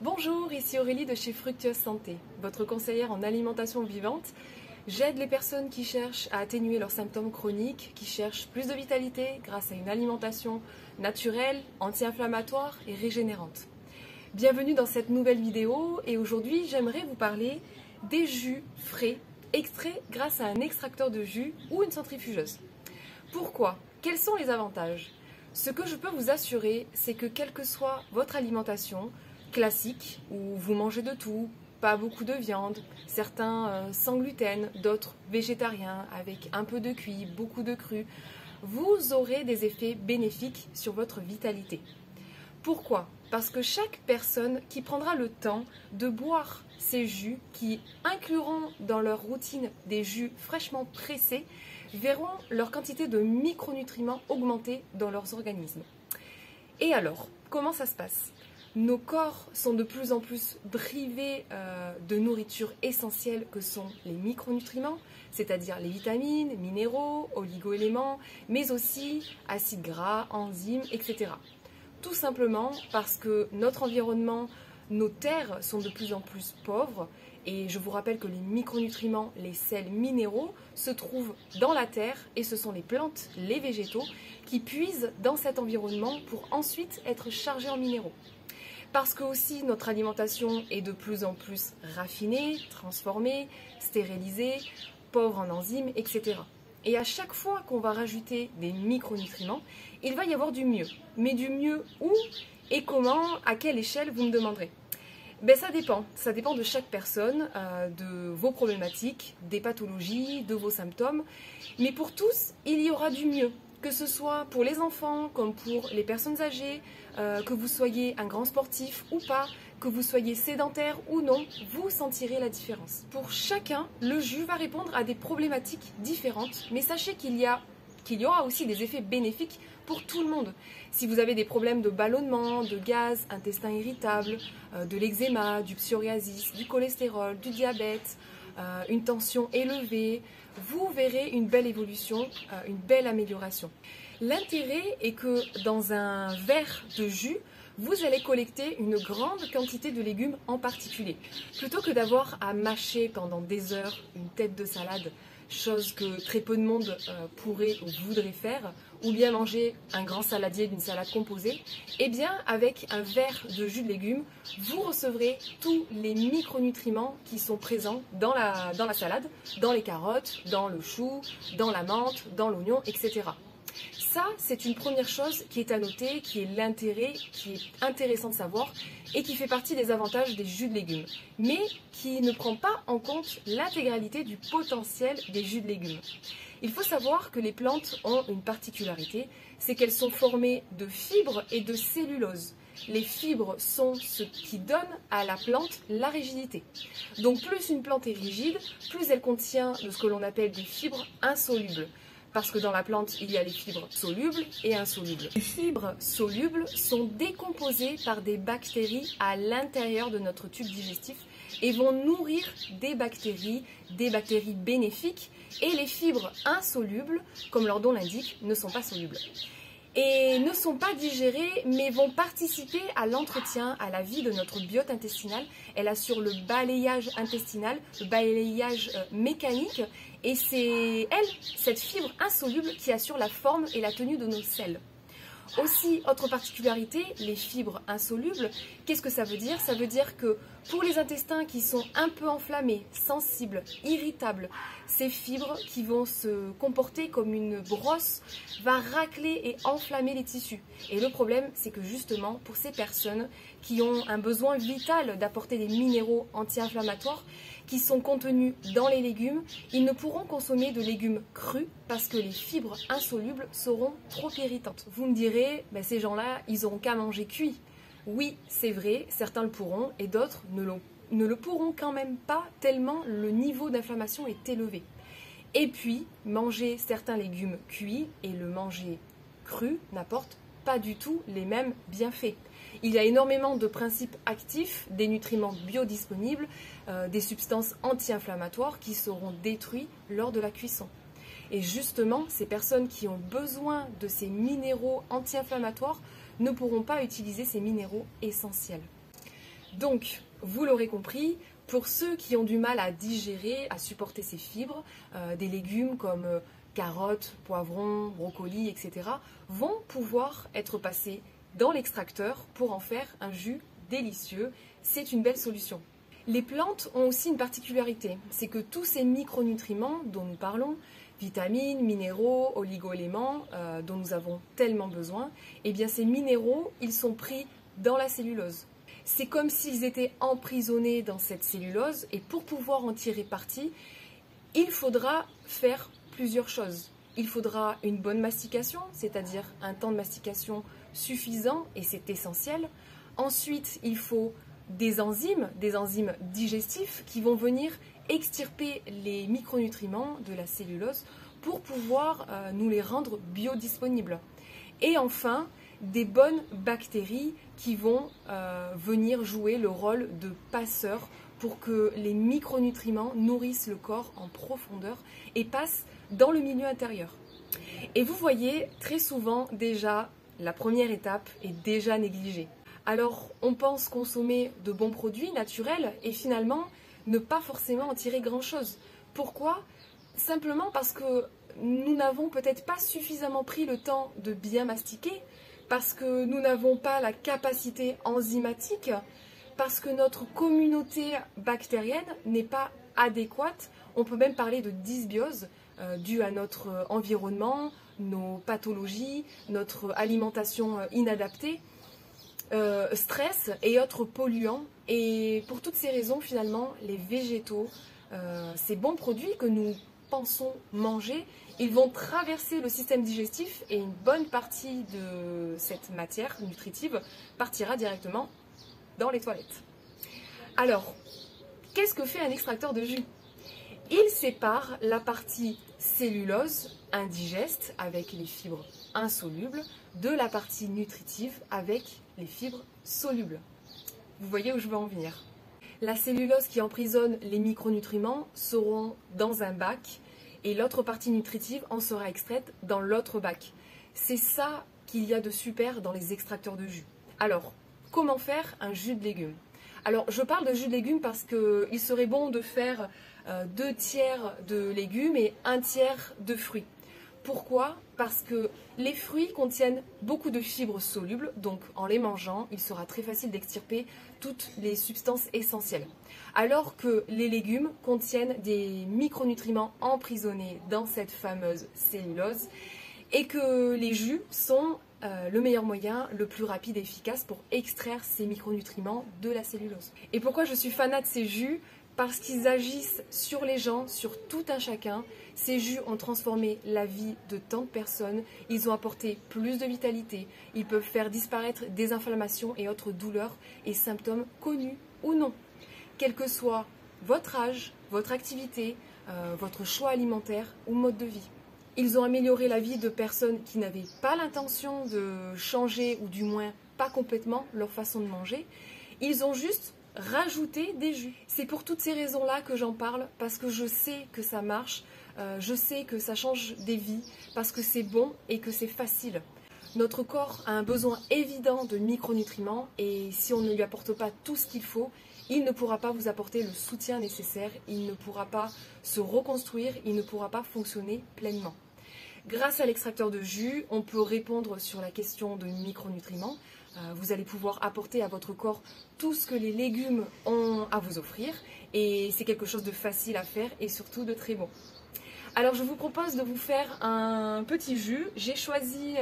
Bonjour, ici Aurélie de chez Fructueuse Santé, votre conseillère en alimentation vivante. J'aide les personnes qui cherchent à atténuer leurs symptômes chroniques, qui cherchent plus de vitalité grâce à une alimentation naturelle, anti-inflammatoire et régénérante. Bienvenue dans cette nouvelle vidéo et aujourd'hui j'aimerais vous parler des jus frais extraits grâce à un extracteur de jus ou une centrifugeuse. Pourquoi? Quels sont les avantages? Ce que je peux vous assurer, c'est que quelle que soit votre alimentation classique, où vous mangez de tout, pas beaucoup de viande, certains sans gluten, d'autres végétariens avec un peu de cuit, beaucoup de cru, vous aurez des effets bénéfiques sur votre vitalité. Pourquoi? Parce que chaque personne qui prendra le temps de boire ces jus, qui incluront dans leur routine des jus fraîchement pressés, verront leur quantité de micronutriments augmenter dans leurs organismes. Et alors, comment ça se passe? Nos corps sont de plus en plus privés de nourriture essentielle que sont les micronutriments, c'est-à-dire les vitamines, minéraux, oligo-éléments, mais aussi acides gras, enzymes, etc. Tout simplement parce que notre environnement, nos terres sont de plus en plus pauvres et je vous rappelle que les micronutriments, les sels minéraux se trouvent dans la terre et ce sont les plantes, les végétaux qui puisent dans cet environnement pour ensuite être chargés en minéraux. Parce que aussi notre alimentation est de plus en plus raffinée, transformée, stérilisée, pauvre en enzymes, etc. Et à chaque fois qu'on va rajouter des micronutriments, il va y avoir du mieux. Mais du mieux où et comment, à quelle échelle, vous me demanderez? Ben, ça dépend de chaque personne, de vos problématiques, des pathologies, de vos symptômes. Mais pour tous, il y aura du mieux. Que ce soit pour les enfants comme pour les personnes âgées, que vous soyez un grand sportif ou pas, que vous soyez sédentaire ou non, vous sentirez la différence. Pour chacun, le jus va répondre à des problématiques différentes, mais sachez qu'il y aura aussi des effets bénéfiques pour tout le monde. Si vous avez des problèmes de ballonnement, de gaz, intestin irritable, de l'eczéma, du psoriasis, du cholestérol, du diabète, une tension élevée, vous verrez une belle évolution, une belle amélioration. L'intérêt est que dans un verre de jus, vous allez collecter une grande quantité de légumes en particulier. Plutôt que d'avoir à mâcher pendant des heures une tête de salade, chose que très peu de monde pourrait ou voudrait faire, ou bien manger un grand saladier d'une salade composée, eh bien avec un verre de jus de légumes, vous recevrez tous les micronutriments qui sont présents dans la salade, dans les carottes, dans le chou, dans la menthe, dans l'oignon, etc. Ça, c'est une première chose qui est à noter, qui est l'intérêt, qui est intéressant de savoir et qui fait partie des avantages des jus de légumes, mais qui ne prend pas en compte l'intégralité du potentiel des jus de légumes. Il faut savoir que les plantes ont une particularité, c'est qu'elles sont formées de fibres et de cellulose. Les fibres sont ce qui donne à la plante la rigidité. Donc plus une plante est rigide, plus elle contient de ce que l'on appelle des fibres insolubles. Parce que dans la plante, il y a les fibres solubles et insolubles. Les fibres solubles sont décomposées par des bactéries à l'intérieur de notre tube digestif et vont nourrir des bactéries bénéfiques. Et les fibres insolubles, comme leur nom l'indique, ne sont pas solubles. Et ne sont pas digérées, mais vont participer à l'entretien, à la vie de notre biote intestinale. Elle assure le balayage intestinal, le balayage mécanique, et c'est elle, cette fibre insoluble, qui assure la forme et la tenue de nos selles. Aussi, autre particularité, les fibres insolubles, qu'est-ce que ça veut dire? Ça veut dire que pour les intestins qui sont un peu enflammés, sensibles, irritables, ces fibres qui vont se comporter comme une brosse va racler et enflammer les tissus. Et le problème, c'est que justement, pour ces personnes qui ont un besoin vital d'apporter des minéraux anti-inflammatoires, qui sont contenus dans les légumes, ils ne pourront consommer de légumes crus parce que les fibres insolubles seront trop irritantes. Vous me direz, ben ces gens-là, ils n'auront qu'à manger cuit. Oui, c'est vrai, certains le pourront et d'autres ne le pourront quand même pas tellement le niveau d'inflammation est élevé. Et puis, manger certains légumes cuits et le manger cru n'apporte pas du tout les mêmes bienfaits. Il y a énormément de principes actifs, des nutriments biodisponibles, des substances anti-inflammatoires qui seront détruits lors de la cuisson. Et justement, ces personnes qui ont besoin de ces minéraux anti-inflammatoires ne pourront pas utiliser ces minéraux essentiels. Donc, vous l'aurez compris, pour ceux qui ont du mal à digérer, à supporter ces fibres, des légumes comme carottes, poivrons, brocolis, etc. vont pouvoir être passés dans l'extracteur pour en faire un jus délicieux. C'est une belle solution. Les plantes ont aussi une particularité, c'est que tous ces micronutriments dont nous parlons, vitamines, minéraux, oligo-éléments, dont nous avons tellement besoin, eh bien ces minéraux, ils sont pris dans la cellulose. C'est comme s'ils étaient emprisonnés dans cette cellulose et pour pouvoir en tirer parti, il faudra faire plusieurs choses. Il faudra une bonne mastication, c'est-à-dire un temps de mastication suffisant et c'est essentiel. Ensuite, il faut des enzymes digestifs qui vont venir extirper les micronutriments de la cellulose pour pouvoir nous les rendre biodisponibles. Et enfin, des bonnes bactéries qui vont venir jouer le rôle de passeurs pour que les micronutriments nourrissent le corps en profondeur et passent dans le milieu intérieur. Et vous voyez, très souvent déjà, la première étape est déjà négligée. Alors, on pense consommer de bons produits naturels et finalement ne pas forcément en tirer grand-chose. Pourquoi? Simplement parce que nous n'avons peut-être pas suffisamment pris le temps de bien mastiquer, parce que nous n'avons pas la capacité enzymatique, parce que notre communauté bactérienne n'est pas adéquate. On peut même parler de dysbiose due à notre environnement, nos pathologies, notre alimentation inadaptée, stress et autres polluants. Et pour toutes ces raisons, finalement, les végétaux, ces bons produits que nous pensons manger, ils vont traverser le système digestif et une bonne partie de cette matière nutritive partira directement dans les toilettes. Alors, qu'est-ce que fait un extracteur de jus? Il sépare la partie cellulose indigeste avec les fibres insolubles de la partie nutritive avec les fibres solubles. Vous voyez où je veux en venir. La cellulose qui emprisonne les micronutriments seront dans un bac et l'autre partie nutritive en sera extraite dans l'autre bac. C'est ça qu'il y a de super dans les extracteurs de jus. Alors, comment faire un jus de légumes? Alors, je parle de jus de légumes parce qu'il serait bon de faire 2 tiers de légumes et 1 tiers de fruits. Pourquoi? Parce que les fruits contiennent beaucoup de fibres solubles, donc en les mangeant, il sera très facile d'extirper toutes les substances essentielles. Alors que les légumes contiennent des micronutriments emprisonnés dans cette fameuse cellulose et que les jus sont le meilleur moyen, le plus rapide et efficace pour extraire ces micronutriments de la cellulose. Et pourquoi je suis fanat de ces jus? Parce qu'ils agissent sur les gens, sur tout un chacun. Ces jus ont transformé la vie de tant de personnes. Ils ont apporté plus de vitalité. Ils peuvent faire disparaître des inflammations et autres douleurs et symptômes connus ou non. Quel que soit votre âge, votre activité, votre choix alimentaire ou mode de vie. Ils ont amélioré la vie de personnes qui n'avaient pas l'intention de changer ou du moins pas complètement leur façon de manger. Ils ont juste rajouter des jus. C'est pour toutes ces raisons-là que j'en parle, parce que je sais que ça marche, je sais que ça change des vies, parce que c'est bon et que c'est facile. Notre corps a un besoin évident de micronutriments et si on ne lui apporte pas tout ce qu'il faut, il ne pourra pas vous apporter le soutien nécessaire, il ne pourra pas se reconstruire, il ne pourra pas fonctionner pleinement. Grâce à l'extracteur de jus, on peut répondre sur la question de micronutriments. Vous allez pouvoir apporter à votre corps tout ce que les légumes ont à vous offrir et c'est quelque chose de facile à faire et surtout de très bon. Alors je vous propose de vous faire un petit jus. J'ai choisi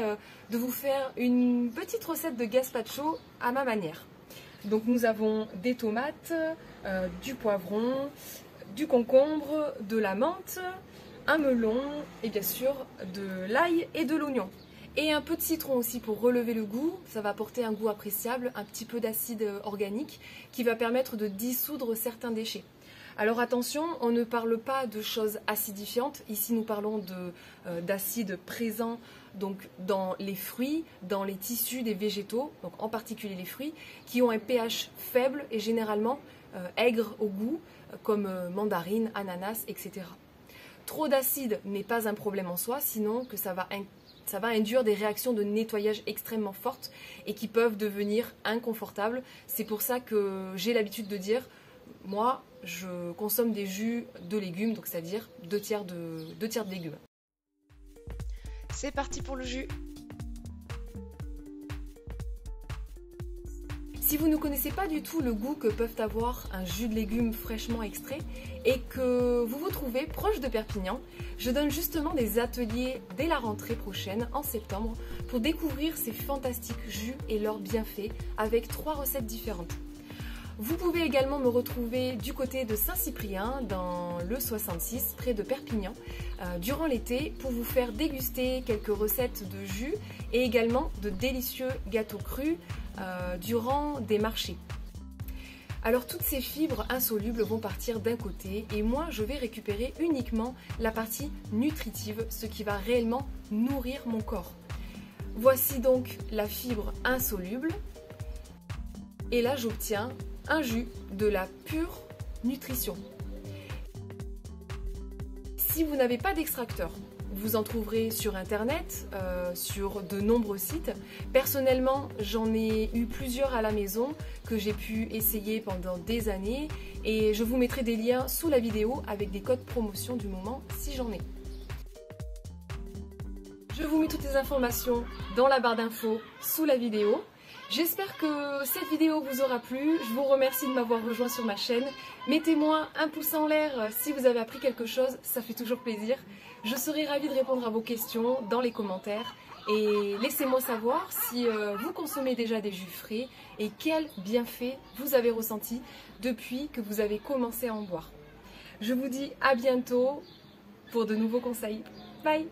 de vous faire une petite recette de gazpacho à ma manière. Donc nous avons des tomates, du poivron, du concombre, de la menthe, un melon et bien sûr de l'ail et de l'oignon. Et un peu de citron aussi pour relever le goût, ça va apporter un goût appréciable, un petit peu d'acide organique qui va permettre de dissoudre certains déchets. Alors attention, on ne parle pas de choses acidifiantes, ici nous parlons d'acide présent donc, dans les fruits, dans les tissus des végétaux, donc en particulier les fruits, qui ont un pH faible et généralement aigre au goût, comme mandarine, ananas, etc. Trop d'acide n'est pas un problème en soi, sinon que ça va ça va induire des réactions de nettoyage extrêmement fortes et qui peuvent devenir inconfortables. C'est pour ça que j'ai l'habitude de dire, moi, je consomme des jus de légumes, donc c'est-à-dire 2 tiers de légumes. C'est parti pour le jus. Si vous ne connaissez pas du tout le goût que peuvent avoir un jus de légumes fraîchement extrait et que vous vous trouvez proche de Perpignan, je donne justement des ateliers dès la rentrée prochaine, en septembre, pour découvrir ces fantastiques jus et leurs bienfaits avec 3 recettes différentes. Vous pouvez également me retrouver du côté de Saint-Cyprien, dans le 66, près de Perpignan, durant l'été, pour vous faire déguster quelques recettes de jus et également de délicieux gâteaux crus durant des marchés. Alors toutes ces fibres insolubles vont partir d'un côté et moi je vais récupérer uniquement la partie nutritive, ce qui va réellement nourrir mon corps. Voici donc la fibre insoluble et là j'obtiens un jus de la pure nutrition. Si vous n'avez pas d'extracteur, vous en trouverez sur internet, sur de nombreux sites. Personnellement, j'en ai eu plusieurs à la maison que j'ai pu essayer pendant des années et je vous mettrai des liens sous la vidéo avec des codes promotion du moment si j'en ai. Je vous mets toutes les informations dans la barre d'infos sous la vidéo. J'espère que cette vidéo vous aura plu. Je vous remercie de m'avoir rejoint sur ma chaîne. Mettez-moi un pouce en l'air si vous avez appris quelque chose, ça fait toujours plaisir. Je serai ravie de répondre à vos questions dans les commentaires. Et laissez-moi savoir si vous consommez déjà des jus frais et quels bienfaits vous avez ressentis depuis que vous avez commencé à en boire. Je vous dis à bientôt pour de nouveaux conseils. Bye!